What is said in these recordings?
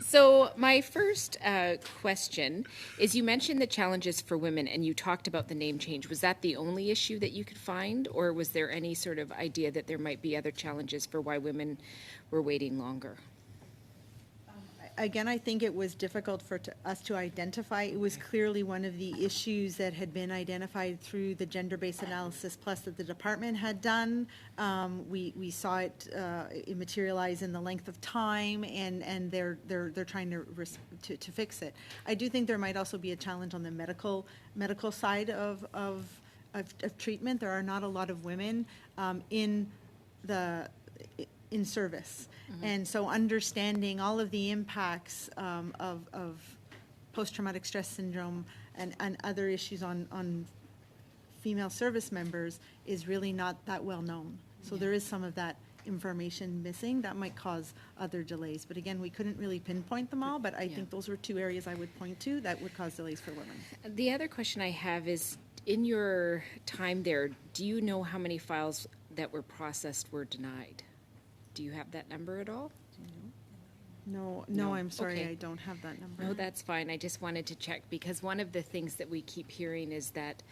So my first question is, you mentioned the challenges for women, and you talked about the name change. Was that the only issue that you could find, or was there any sort of idea that there might be other challenges for why women were waiting longer? Again, I think it was difficult for us to identify. It was clearly one of the issues that had been identified through the gender-based analysis plus that the department had done. We saw it materialize in the length of time, and they're trying to fix it. I do think there might also be a challenge on the medical side of treatment. There are not a lot of women in service. Mm-hmm. And so understanding all of the impacts of post-traumatic stress syndrome and other issues on female service members is really not that well known. So there is some of that information missing that might cause other delays. But again, we couldn't really pinpoint them all, but I think those were two areas I would point to that would cause delays for women. The other question I have is, in your time there, do you know how many files that were processed were denied? Do you have that number at all? No, I'm sorry, okay. I don't have that number. No, that's fine. I just wanted to check, because one of the things that we keep hearing is that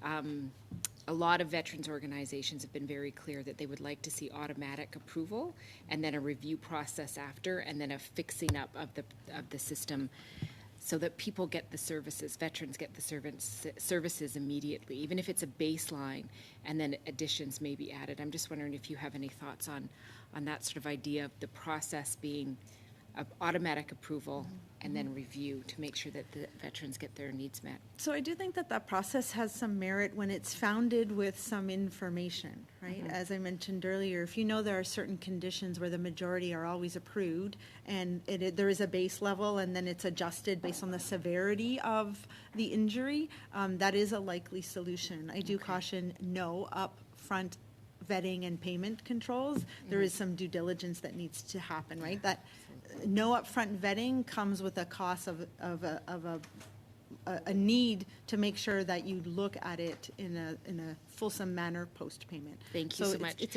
a lot of veterans organizations have been very clear that they would like to see automatic approval and then a review process after, and then a fixing up of the system, so that people get the services, veterans get the services immediately, even if it's a baseline, and then additions may be added. I'm just wondering if you have any thoughts on that sort of idea of the process being automatic approval and then review to make sure that the veterans get their needs met. So I do think that process has some merit when it's founded with some information, right? Mm-hmm. As I mentioned earlier, if you know there are certain conditions where the majority are always approved, and there is a base level and then it's adjusted based on the severity of the injury, that is a likely solution. I do caution no upfront vetting and payment controls. Mm-hmm. There is some due diligence that needs to happen, right? That no upfront vetting comes with a cost of a need to make sure that you look at it in a fulsome manner post payment. Thank you so much.